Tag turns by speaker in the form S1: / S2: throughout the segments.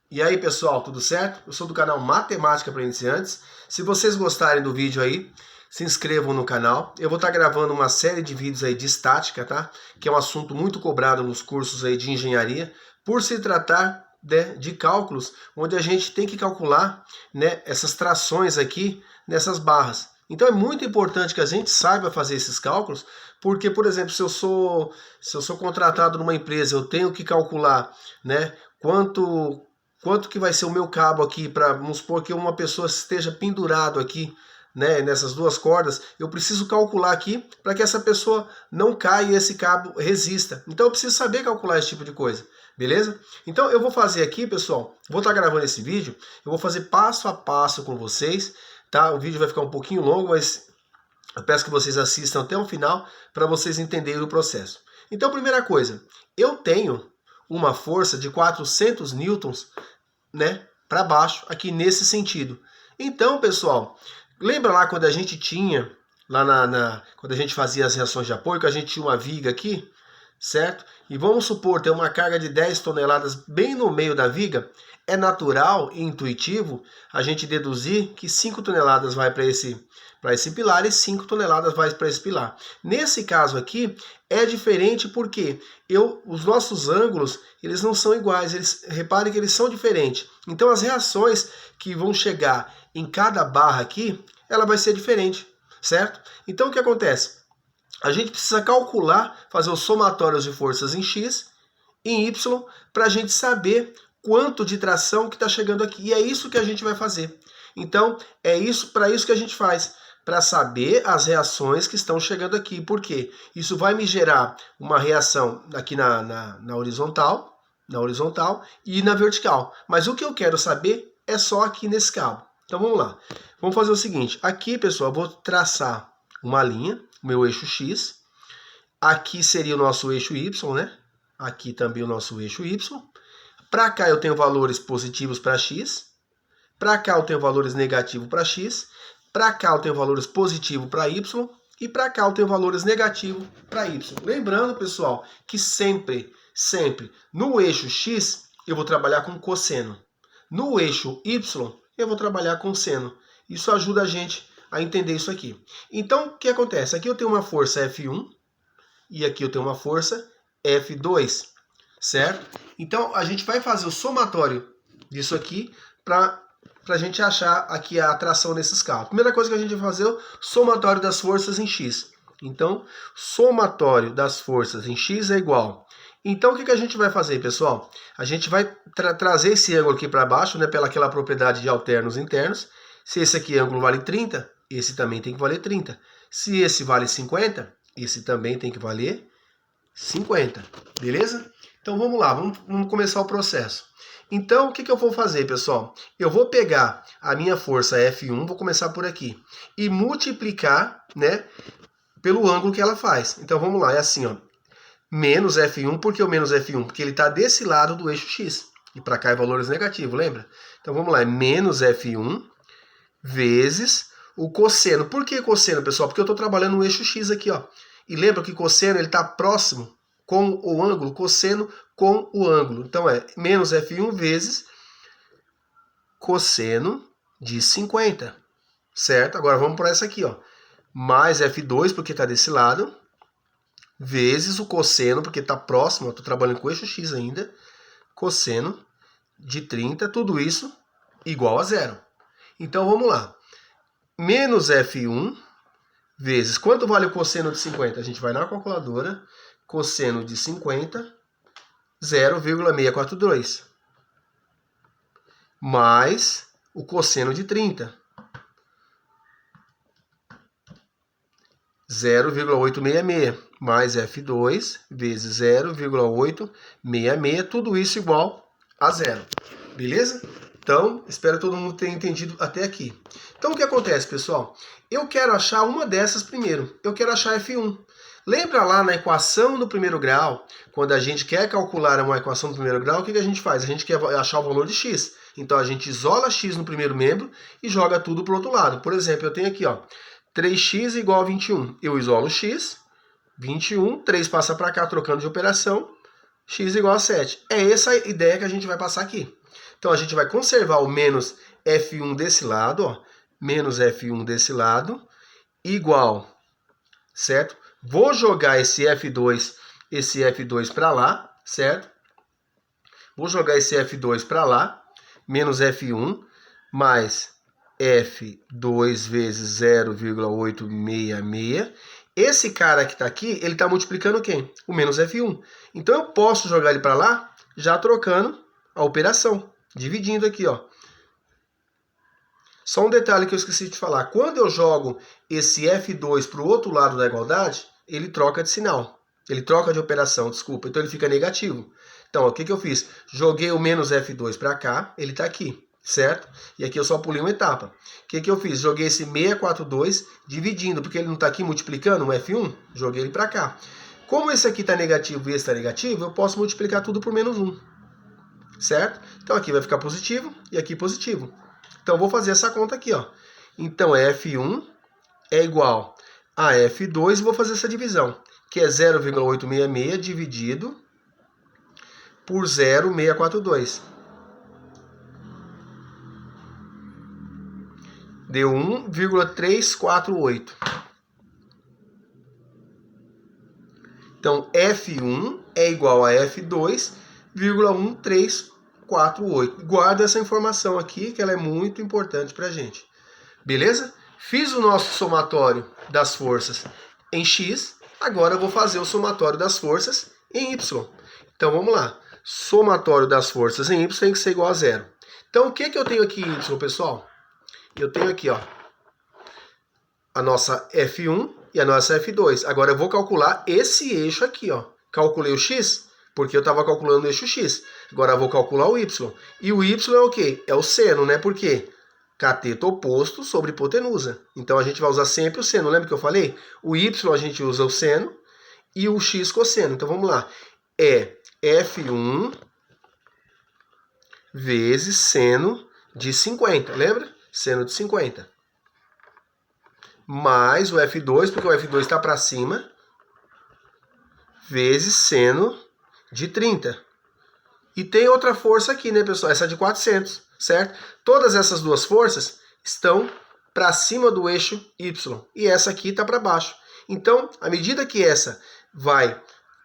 S1: E aí pessoal, tudo certo? Eu sou do canal Matemática para Iniciantes. Se vocês gostarem do vídeo aí, se inscrevam no canal. Eu vou estar gravando uma série de vídeos aí de estática, tá? Que é um assunto muito cobrado nos cursos aí de engenharia, por se tratar de cálculos, onde a gente tem que calcular, né, essas trações aqui nessas barras. Então é muito importante que a gente saiba fazer esses cálculos, porque, por exemplo, se eu sou contratado numa empresa, eu tenho que calcular, né, quanto que vai ser o meu cabo aqui, para, vamos supor que uma pessoa esteja pendurado aqui, né, nessas duas cordas, eu preciso calcular aqui para que essa pessoa não caia e esse cabo resista. Então eu preciso saber calcular esse tipo de coisa, beleza? Então eu vou fazer aqui, pessoal, vou estar gravando esse vídeo, eu vou fazer passo a passo com vocês, tá? O vídeo vai ficar um pouquinho longo, mas eu peço que vocês assistam até o final para vocês entenderem o processo. Então, primeira coisa, eu tenho uma força de 400 newtons, né, para baixo, aqui nesse sentido. Então, pessoal, lembra lá quando a gente tinha, lá quando a gente fazia as reações de apoio, que a gente tinha uma viga aqui, certo? E vamos supor, ter uma carga de 10 toneladas bem no meio da viga, é natural e intuitivo a gente deduzir que 5 toneladas vai para esse pilar e 5 toneladas vai para esse pilar. Nesse caso aqui, é diferente porque os nossos ângulos, eles não são iguais, reparem que eles são diferentes. Então as reações que vão chegar em cada barra aqui, ela vai ser diferente, certo? Então o que acontece? A gente precisa calcular, fazer os somatórios de forças em X e em Y, para a gente saber quanto de tração que está chegando aqui. E é isso que a gente vai fazer. Então, para isso que a gente faz, para saber as reações que estão chegando aqui. Por quê? Isso vai me gerar uma reação aqui na horizontal e na vertical. Mas o que eu quero saber é só aqui nesse cabo. Então vamos lá. Vamos fazer o seguinte. Aqui, pessoal, eu vou traçar uma linha, meu eixo X. Aqui seria o nosso eixo Y, né? Aqui também o nosso eixo Y. Para cá eu tenho valores positivos para X. Para cá eu tenho valores negativos para X. Para cá eu tenho valores positivos para Y. E para cá eu tenho valores negativos para Y. Lembrando, pessoal, que sempre no eixo X eu vou trabalhar com cosseno. No eixo Y eu vou trabalhar com seno. Isso ajuda a gente a entender isso aqui. Então, o que acontece? Aqui eu tenho uma força F1 e aqui eu tenho uma força F2, certo? Então, a gente vai fazer o somatório disso aqui para a gente achar aqui a atração nesses cabos. Primeira coisa que a gente vai fazer é o somatório das forças em X. Então, somatório das forças em X é igual. Então, o que a gente vai fazer, pessoal? A gente vai trazer esse ângulo aqui para baixo, né, pela aquela propriedade de alternos internos. Se esse aqui ângulo vale 30, esse também tem que valer 30. Se esse vale 50, esse também tem que valer 50. Beleza? Então vamos lá, vamos começar o processo. Então o que eu vou fazer, pessoal? Eu vou pegar a minha força F1, vou começar por aqui, e multiplicar, né, pelo ângulo que ela faz. Então vamos lá, é assim, ó. Menos F1, por que o menos F1? Porque ele está desse lado do eixo X. E para cá é valores negativos, lembra? Então vamos lá, é menos F1 vezes o cosseno. Por que cosseno, pessoal? Porque eu estou trabalhando no eixo X aqui, ó. E lembra que cosseno está próximo com o ângulo, cosseno com o ângulo. Então é menos F1 vezes cosseno de 50. Certo? Agora vamos para essa aqui, ó. Mais F2, porque está desse lado, vezes o cosseno, porque está próximo, estou trabalhando com o eixo X ainda, cosseno de 30, tudo isso igual a zero. Então vamos lá. Menos F1 vezes, quanto vale o cosseno de 50? A gente vai na calculadora, cosseno de 50, 0,642. Mais o cosseno de 30, 0,866. Mais F2 vezes 0,866, tudo isso igual a zero. Beleza? Então, espero que todo mundo tenha entendido até aqui. Então, o que acontece, pessoal? Eu quero achar uma dessas primeiro. Eu quero achar F1. Lembra lá na equação do primeiro grau, quando a gente quer calcular uma equação do primeiro grau, o que a gente faz? A gente quer achar o valor de x. Então, a gente isola x no primeiro membro e joga tudo para o outro lado. Por exemplo, eu tenho aqui, ó, 3x igual a 21. Eu isolo x, 21, 3 passa para cá trocando de operação, x igual a 7. É essa a ideia que a gente vai passar aqui. Então, a gente vai conservar o menos F1 desse lado, ó, menos F1 desse lado, igual, certo? Vou jogar esse F2 para lá, certo? Vou jogar esse F2 para lá, menos F1, mais F2 vezes 0,866. Esse cara que está aqui, ele está multiplicando quem? O menos F1. Então, eu posso jogar ele para lá, já trocando a operação, dividindo aqui, ó. Só um detalhe que eu esqueci de falar. Quando eu jogo esse F2 para o outro lado da igualdade, ele troca de sinal. Ele troca de operação, desculpa. Então, ele fica negativo. Então, ó, o que eu fiz? Joguei o menos F2 para cá, ele está aqui, certo? E aqui eu só pulei uma etapa. O que eu fiz? Joguei esse 642 dividindo, porque ele não está aqui multiplicando um F1, joguei ele para cá. Como esse aqui está negativo e esse está negativo, eu posso multiplicar tudo por menos 1, certo? Então aqui vai ficar positivo e aqui positivo. Então eu vou fazer essa conta aqui, ó. Então F1 é igual a F2 e vou fazer essa divisão, que é 0,866 dividido por 0,642. Deu 1,348. Então, F1 é igual a F2,1348. Guarda essa informação aqui, que ela é muito importante para a gente. Beleza? Fiz o nosso somatório das forças em X. Agora eu vou fazer o somatório das forças em Y. Então, vamos lá. Somatório das forças em Y tem que ser igual a 0. Então, o que eu tenho aqui em Y, pessoal? Eu tenho aqui, ó, a nossa F1 e a nossa F2. Agora eu vou calcular esse eixo aqui, ó. Calculei o X, porque eu estava calculando o eixo X. Agora eu vou calcular o Y. E o Y é o quê? É o seno, né? Por quê? Cateto oposto sobre hipotenusa. Então a gente vai usar sempre o seno. Lembra que eu falei? O Y a gente usa o seno e o X cosseno. Então vamos lá. É F1 vezes seno de 50. Lembra? Seno de 50. Mais o F2, porque o F2 está para cima, vezes seno de 30. E tem outra força aqui, né, pessoal? Essa de 400, certo? Todas essas duas forças estão para cima do eixo Y. E essa aqui está para baixo. Então, à medida que essa vai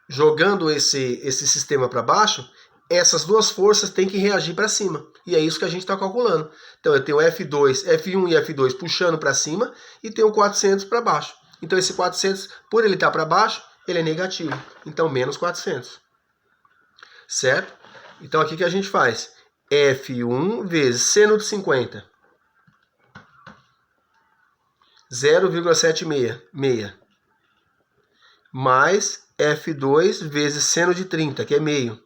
S1: jogando esse sistema para baixo, essas duas forças têm que reagir para cima. E é isso que a gente está calculando. Então eu tenho F1 e F2 puxando para cima e tenho 400 para baixo. Então esse 400, por ele estar para baixo, ele é negativo. Então menos 400. Certo? Então aqui que a gente faz? F1 vezes seno de 50. 0,76. Mais F2 vezes seno de 30, que é meio.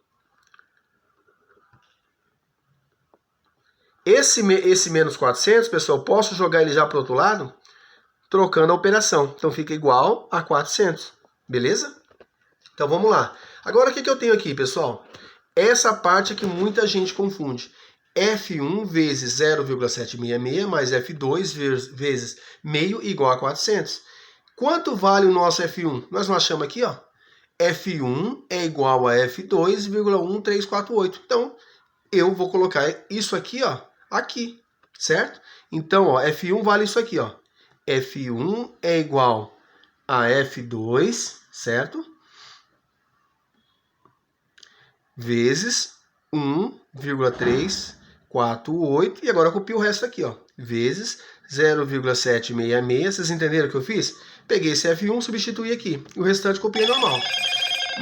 S1: Esse menos 400, pessoal, posso jogar ele já para o outro lado, trocando a operação. Então fica igual a 400, beleza? Então vamos lá. Agora o que eu tenho aqui, pessoal? Essa parte é que muita gente confunde. F1 vezes 0,766 mais F2 vezes meio igual a 400. Quanto vale o nosso F1? Nós não achamos aqui, ó. F1 é igual a F2,1348. Então, eu vou colocar isso aqui, ó, aqui, certo? Então, ó, F1 vale isso aqui, ó. F1 é igual a F2, certo? Vezes 1,348. E agora eu copio o resto aqui, ó. Vezes 0,766. Vocês entenderam o que eu fiz? Peguei esse F1, substituí aqui. E o restante copiei normal.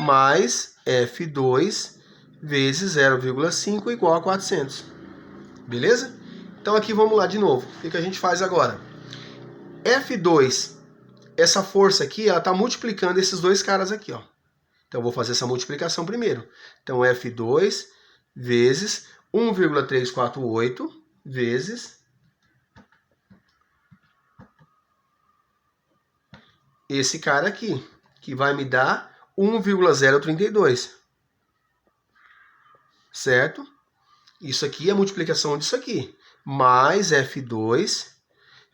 S1: Mais F2 vezes 0,5 igual a 400. Beleza? Então aqui vamos lá de novo. O que a gente faz agora? F2, essa força aqui, ela está multiplicando esses dois caras aqui, ó. Então eu vou fazer essa multiplicação primeiro. Então F2 vezes 1,348 vezes esse cara aqui, que vai me dar 1,032. Certo? Isso aqui é a multiplicação disso aqui. Mais F2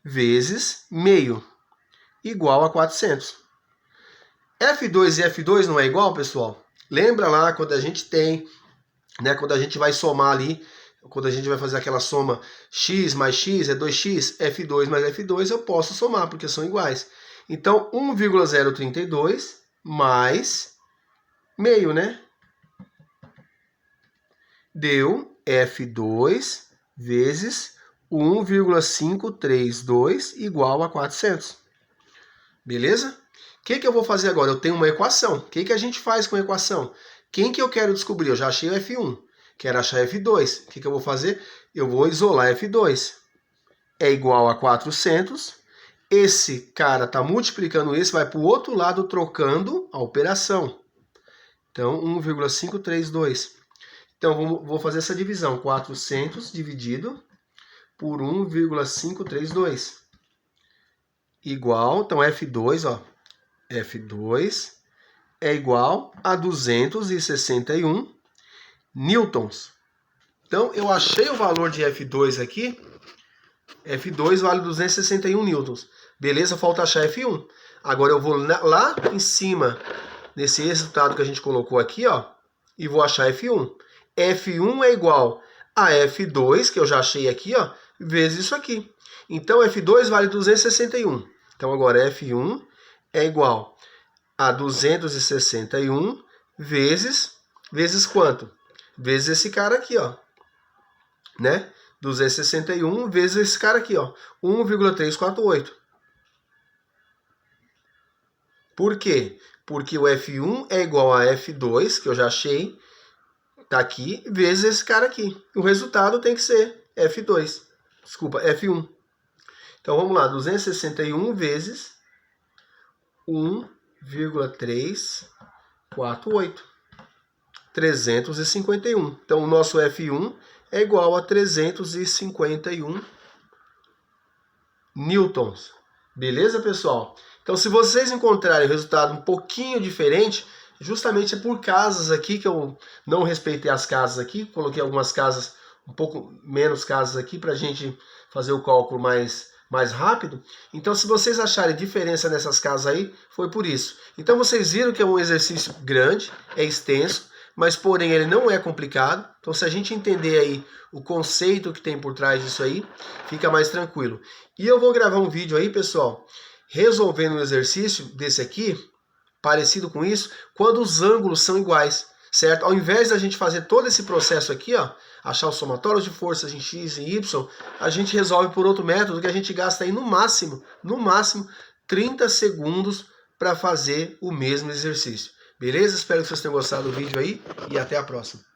S1: vezes meio, igual a 400. F2 e F2 não é igual, pessoal? Lembra lá quando a gente tem, né, quando a gente vai somar ali quando a gente vai fazer aquela soma x mais x é 2x, f2 mais f2, eu posso somar, porque são iguais. Então, 1,032 mais meio, né? Deu f2 vezes 1,532 igual a 400. Beleza? O que eu vou fazer agora? Eu tenho uma equação. O que a gente faz com a equação? Quem que eu quero descobrir? Eu já achei o F1. Quero achar F2. O que eu vou fazer? Eu vou isolar F2. É igual a 400. Esse cara está multiplicando isso, vai para o outro lado trocando a operação. Então, 1,532. Então, vou fazer essa divisão. 400 dividido por 1,532. Igual, então F2, ó. F2 é igual a 261 newtons. Então, eu achei o valor de F2 aqui. F2 vale 261 newtons. Beleza, falta achar F1. Agora eu vou lá em cima, nesse resultado que a gente colocou aqui, ó, e vou achar F1. F1 é igual a F2, que eu já achei aqui, ó, vezes isso aqui. Então, F2 vale 261. Então, agora F1 é igual a 261 vezes quanto? Vezes esse cara aqui, ó. Né? 261 vezes esse cara aqui, ó. 1,348. Por quê? Porque o F1 é igual a F2, que eu já achei, tá aqui, vezes esse cara aqui. O resultado tem que ser F2. Desculpa, F1. Então, vamos lá. 261 vezes 1,348. 351. Então, o nosso F1 é igual a 351 newtons. Beleza, pessoal? Então, se vocês encontrarem o resultado um pouquinho diferente, justamente é por casas aqui, que eu não respeitei as casas aqui, coloquei algumas casas, um pouco menos casas aqui, para a gente fazer o cálculo mais rápido. Então, se vocês acharem diferença nessas casas aí, foi por isso. Então, vocês viram que é um exercício grande, é extenso, mas porém ele não é complicado. Então, se a gente entender aí o conceito que tem por trás disso aí, fica mais tranquilo. E eu vou gravar um vídeo aí, pessoal, resolvendo um exercício desse aqui, parecido com isso, quando os ângulos são iguais, certo? Ao invés da gente fazer todo esse processo aqui, ó, achar os somatórios de forças em x e y, a gente resolve por outro método que a gente gasta aí no máximo 30 segundos para fazer o mesmo exercício. Beleza? Espero que vocês tenham gostado do vídeo aí e até a próxima.